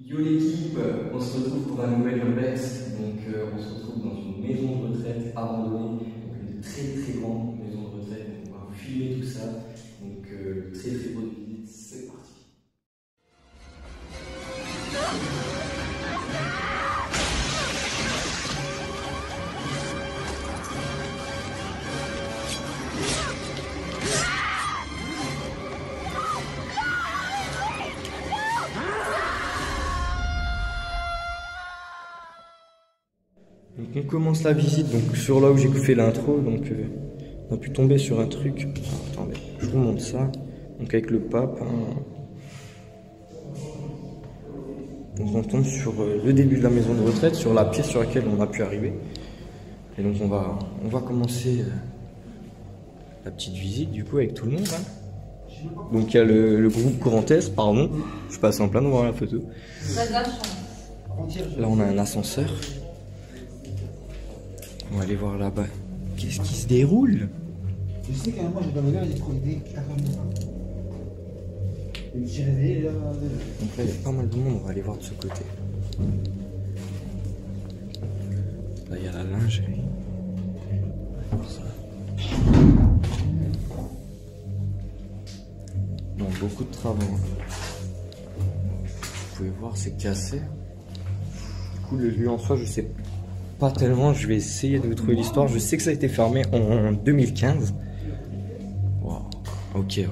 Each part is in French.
Yo l'équipe, on se retrouve pour un nouvel urbex. Donc on se retrouve dans une maison de retraite abandonnée, donc une très grande maison de retraite. Donc, on va vous filmer tout ça. Donc très bonne visite, c'est parti. Donc on commence la visite donc sur là où j'ai fait l'intro, donc on a pu tomber sur un truc. Ah, attendez, je vous montre ça. Donc avec le pape, donc on tombe sur le début de la maison de retraite, sur la pièce sur laquelle on a pu arriver. Et donc on va commencer la petite visite du coup avec tout le monde. Donc il y a le groupe Grand Est, pardon, je passe en plein devant la photo. Là on a un ascenseur. On va aller voir là-bas. Qu'est-ce qui se déroule? Je sais qu'à un moment, j'ai pas regardé, j'ai trouvé des carrément. Je me suis réveillé là. Donc là, il y a pas mal de monde, on va aller voir de ce côté. Là, il y a la lingerie. Donc, beaucoup de travaux. Vous pouvez voir, c'est cassé. Du coup, le lieu en soi, je sais pas tellement, je vais essayer de vous trouver l'histoire. Je sais que ça a été fermé en 2015. Wow. Ok, ouais.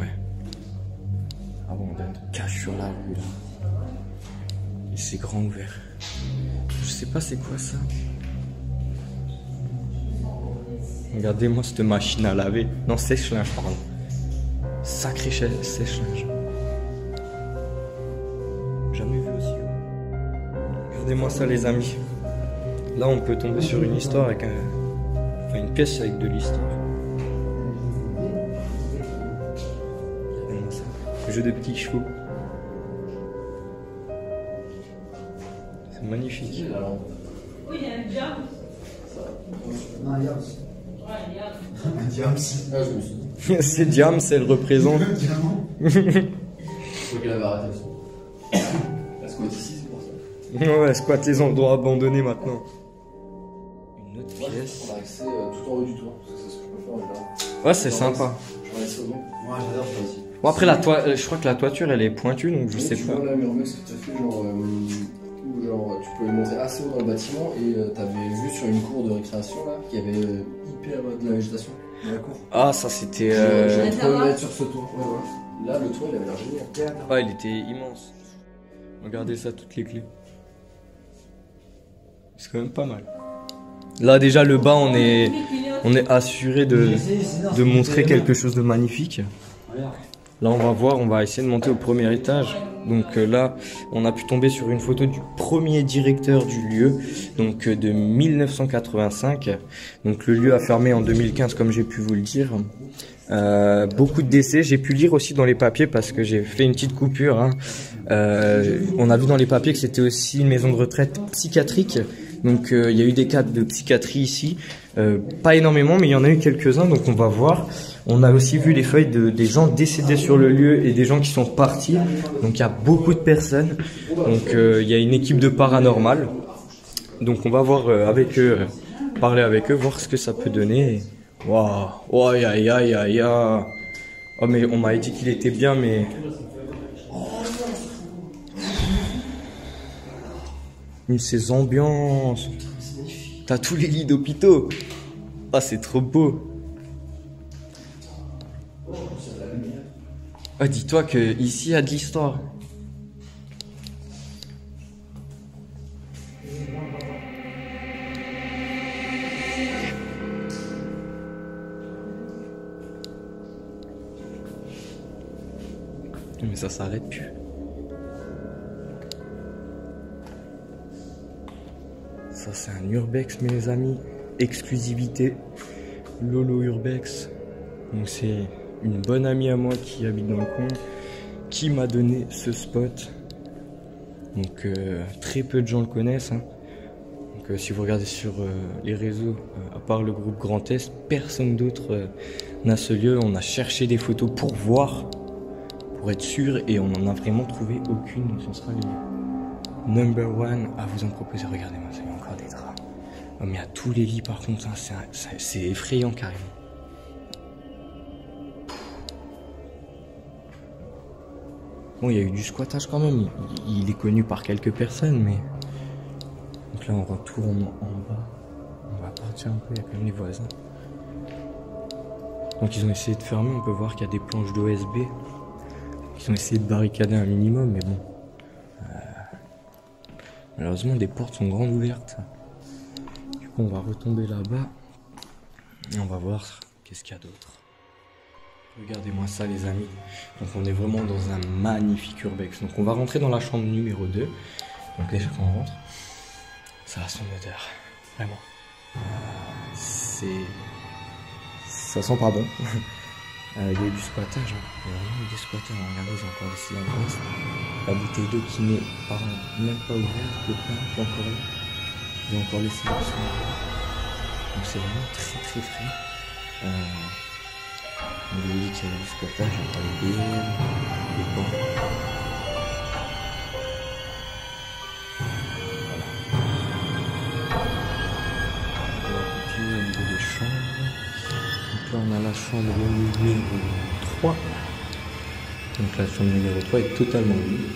Ah bon, on cache sur la rue là. Et c'est grand ouvert. Je sais pas c'est quoi ça. Regardez-moi cette machine à laver. Non, sèche-linge, pardon. Sacré sèche-linge. Jamais vu aussi. Regardez-moi ça, les amis. Là, on peut tomber sur une histoire avec une pièce avec de l'histoire. Regardez-moi ça. Jeu de petits chevaux. C'est magnifique. Oui, il y a un diable. Non, un Diams. Ouais, un diable. Un Diams. Ah, je me suis dit. C'est Diams, elle représente. Diamant. Faut qu'elle avait arrêté aussi. Elle squatte ici, c'est pour ça. Ouais, squatte les endroits abandonnés maintenant. Une autre Moi, pièce. on a accès tout en haut du toit, parce que c'est ce que je peux faire en général. Ouais, c'est sympa. Je vais laisser au nom. Moi, j'adore ça aussi. Bon, après, je crois que la toiture, elle est pointue, donc je sais Tu pas. vois la murmure, ce que tu as fait, genre, où genre, tu pouvais monter assez haut dans le bâtiment et t'avais vu sur une cour de récréation là, qu'il y avait hyper de la végétation dans la cour. Ah, ça c'était. J'avais trop me mettre sur ce toit. Ouais, voilà. Là, le toit, il avait l'air génial. Ah, il était immense. Regardez ça, toutes les clés. C'est quand même pas mal. Là, déjà, le bas, on est assuré de montrer quelque chose de magnifique. Là, on va voir, on va essayer de monter au premier étage. Donc là, on a pu tomber sur une photo du premier directeur du lieu, donc de 1985. Donc le lieu a fermé en 2015, comme j'ai pu vous le dire. Beaucoup de décès. J'ai pu lire aussi dans les papiers parce que j'ai fait une petite coupure. On a vu dans les papiers que c'était aussi une maison de retraite psychiatrique. Donc il y a eu des cas de psychiatrie ici. Pas énormément, mais il y en a eu quelques-uns. Donc on va voir. On a aussi vu les feuilles des gens décédés sur le lieu et des gens qui sont partis. Donc il y a beaucoup de personnes. Donc il y a une équipe de paranormal. Donc on va voir avec eux, parler avec eux, voir ce que ça peut donner. Waouh, oh, aïe aïe aïe aïe. Oh mais on m'a dit qu'il était bien, mais ces ambiances. T'as tous les lits d'hôpitaux. Ah, c'est trop beau. Ah, dis-toi que ici il y a de l'histoire. Mais ça s'arrête plus. Ça c'est un urbex mes amis. Exclusivité. Lolo Urbex. Donc c'est une bonne amie à moi qui habite dans le coin qui m'a donné ce spot. Donc très peu de gens le connaissent. Donc si vous regardez sur les réseaux, à part le groupe Grand Est, personne d'autre n'a ce lieu. On a cherché des photos pour voir, pour être sûr, et on n'en a vraiment trouvé aucune. Donc ce sera les lieux. Number one à vous en proposer. Regardez-moi, il y a encore des draps. Oh, mais à tous les lits par contre, hein, c'est effrayant carrément. Bon, il y a eu du squattage quand même. Il est connu par quelques personnes, mais... Donc là, on retourne en bas. On va partir un peu, il y a quand même les voisins. Donc ils ont essayé de fermer, on peut voir qu'il y a des planches d'OSB. Ils ont essayé de barricader un minimum, mais bon. Malheureusement, des portes sont grandes ouvertes. Du coup, on va retomber là-bas. Et on va voir qu'est-ce qu'il y a d'autre. Regardez-moi ça, les amis. Donc on est vraiment dans un magnifique urbex. Donc on va rentrer dans la chambre numéro 2. Donc déjà quand on rentre, ça a son odeur. Vraiment. Ça sent pas bon. Il y a eu du squattage. Hein. Il y a vraiment eu du squattage. Regardez, ils ont encore laissé la glace. La bouteille d'eau qui n'est même pas ouverte. Le pain qui est encore là. Ils ont encore laissé la sang. Donc c'est vraiment très très frais. Vous voyez qu'il y a du squattage. Il y a encore les BM, les bancs. On va continuer au niveau des chambres. Donc là on a la chambre numéro 3. Donc la chambre numéro 3 est totalement vide.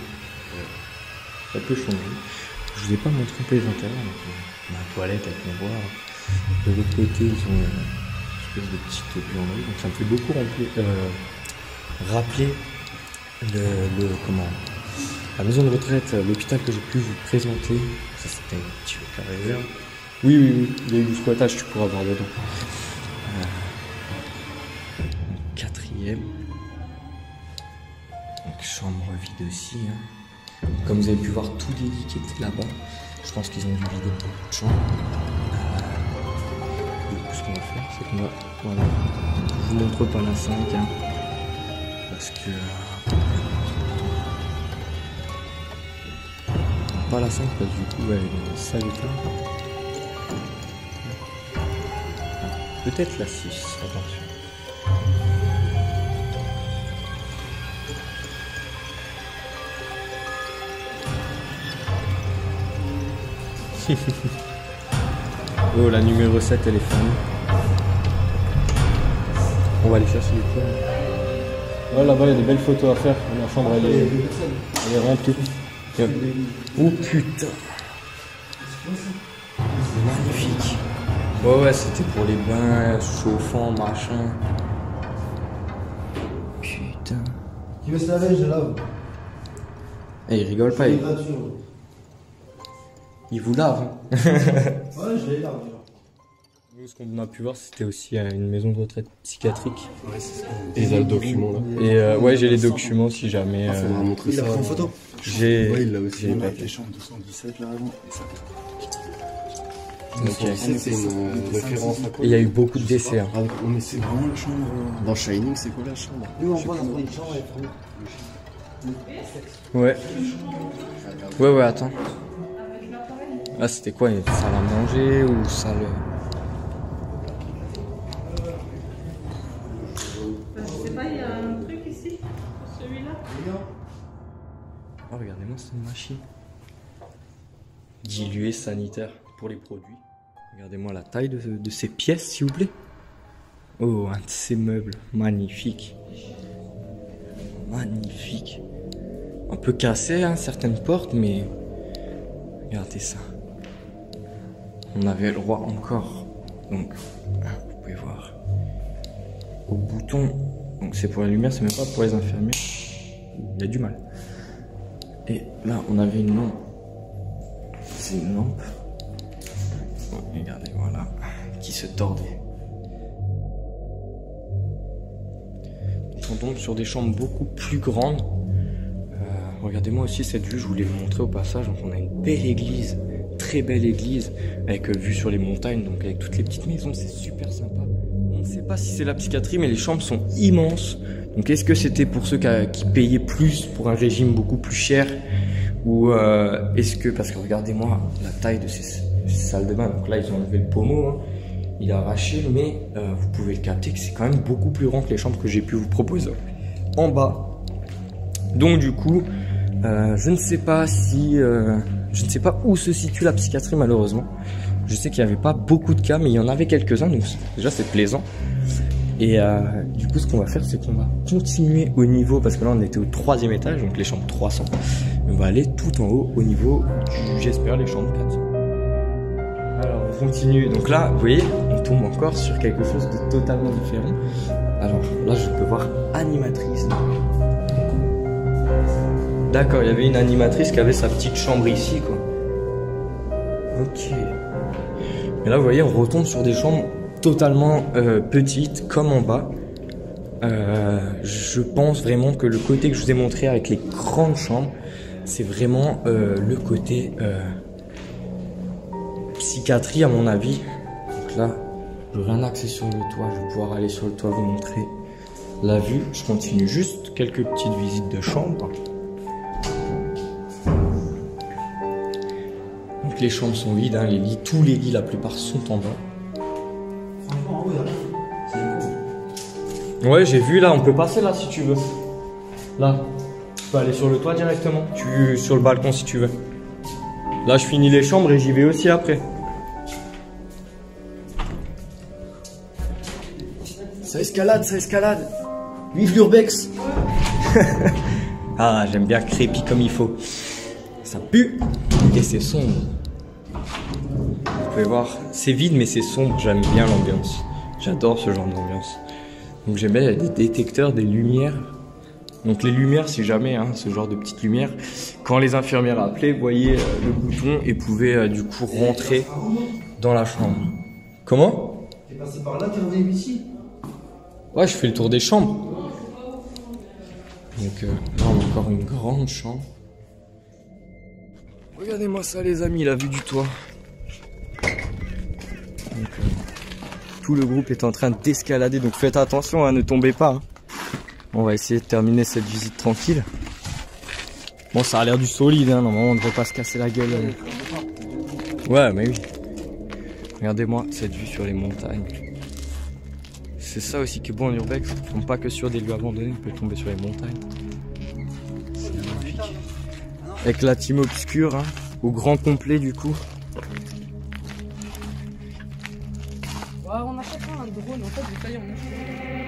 Ça peut changer. Je vous ai pas montré un peu les intérieurs. Donc, on a la toilette avec miroir. De l'autre côté ils ont une espèce de petite buanderie. Donc ça me fait beaucoup rappeler la maison de retraite, l'hôpital que j'ai pu vous présenter. Ça c'était un petit peu réserve. Oui, il y a eu du squattage, tu pourras voir dedans. Quatrième. Donc chambre vide aussi. Hein. Comme vous avez pu voir tous les lits qui étaient là-bas, je pense qu'ils ont dû vider beaucoup de chambres. Du coup, ce qu'on va faire, c'est qu'on va... Voilà. Je vous montre pas la 5. Hein, parce que... pas la 5 parce que du coup, elle est sale état. Peut-être la 6, attention. Oh, la numéro 7 elle est fermée. On va aller chercher les points. Oh, là-bas il y a des belles photos à faire. La chambre elle est remplie. Oh putain. C'est magnifique. Ouais, c'était pour les bains, chauffants, machin. Putain. Qui veut se laver, je lave. Eh, il rigole pas. Il vous lave. Hein. Ouais, je les lave. Nous, ce qu'on a pu voir, c'était aussi une maison de retraite psychiatrique. Ouais, c'est ça. Et il a le document là. Et ouais, j'ai les documents si jamais. Il faudra montrer ça. Il a pris en photo. J'ai. Ouais, il l'a aussi. J'ai pas Les chambres 217 là avant. Ok. C'est une référence à quoi? Et il y a eu beaucoup de décès. Hein. C'est vraiment la chambre. Dans Shining, c'est quoi la chambre? Nous, on voit dans une chambre avec Ouais. Ouais, attends. Là, c'était quoi? Une salle à manger ou salle. Je sais pas, il y a un truc ici, celui-là. Oh, regardez-moi, c'est une machine. Dilué sanitaire pour les produits. Regardez-moi la taille de ces pièces, s'il vous plaît. Oh, un de ces meubles. Magnifique. Magnifique. Un peu cassé, hein, certaines portes, mais... Regardez ça. On avait le droit encore. Donc, vous pouvez voir. Au bouton. Donc c'est pour la lumière, c'est même pas pour les infirmiers. Il y a du mal. Et là, on avait une lampe. C'est une lampe. Oh, regardez, voilà. Qui se tordait. Donc on tombe sur des chambres beaucoup plus grandes. Regardez-moi aussi cette vue, je voulais vous montrer au passage. Donc on a une belle église, très belle église, avec vue sur les montagnes, donc avec toutes les petites maisons, c'est super sympa. On ne sait pas si c'est la psychiatrie, mais les chambres sont immenses. Donc est-ce que c'était pour ceux qui payaient plus pour un régime beaucoup plus cher, ou est-ce que, parce que regardez-moi la taille de ces salles de bain. Donc là ils ont enlevé le pommeau, hein. Il a arraché, mais vous pouvez le capter que c'est quand même beaucoup plus grand que les chambres que j'ai pu vous proposer en bas. Donc du coup, Je ne sais pas où se situe la psychiatrie malheureusement. Je sais qu'il n'y avait pas beaucoup de cas, mais il y en avait quelques-uns, donc déjà c'est plaisant. Et du coup, ce qu'on va faire, c'est qu'on va continuer au niveau, parce que là on était au 3e étage, donc les chambres 300. On va aller tout en haut au niveau du, j'espère, les chambres 400. Alors on continue, donc là, vous voyez, on tombe encore sur quelque chose de totalement différent. Alors là, je peux voir animatrice. D'accord, il y avait une animatrice qui avait sa petite chambre ici, quoi. Ok. Mais là, vous voyez, on retombe sur des chambres totalement petites, comme en bas. Je pense vraiment que le côté que je vous ai montré avec les grandes chambres, c'est vraiment le côté psychiatrie, à mon avis. Donc là, je n'ai rien axé sur le toit. Je vais pouvoir aller sur le toit vous montrer la vue. Je continue juste quelques petites visites de chambre. Donc les chambres sont vides, hein, les lits, tous les lits, la plupart sont en bas. Franchement, oui, c'est cool. Ouais, j'ai vu là, on peut passer là si tu veux. Là, tu peux aller sur le toit directement, sur le balcon si tu veux. Là, je finis les chambres et j'y vais aussi après. Ça escalade, ça escalade. Vive l'urbex. Ah, j'aime bien crépi comme il faut. Ça pue et c'est sombre. Vous pouvez voir, c'est vide mais c'est sombre, j'aime bien l'ambiance. J'adore ce genre d'ambiance. Donc j'aime bien, il y a des détecteurs, des lumières. Donc les lumières, si jamais, hein, ce genre de petites lumières, quand les infirmières appelaient, vous voyez le bouton et pouvaient du coup rentrer dans la chambre. Comment? T'es passé par là, t'es revenu ici. Ouais, je fais le tour des chambres. Donc là, on a encore une grande chambre. Regardez-moi ça les amis, la vue du toit. Donc, tout le groupe est en train d'escalader, donc faites attention, hein, ne tombez pas. Hein. On va essayer de terminer cette visite tranquille. Bon, ça a l'air du solide, hein, normalement on ne devrait pas se casser la gueule. Ouais, mais oui. Regardez-moi cette vue sur les montagnes. C'est ça aussi qui est bon en urbex, on ne tombe pas que sur des lieux abandonnés, on peut tomber sur les montagnes. C'est magnifique. Avec la team obscure, hein, au grand complet du coup. Ouais, on achète un drone, en fait, j'ai failli en acheter.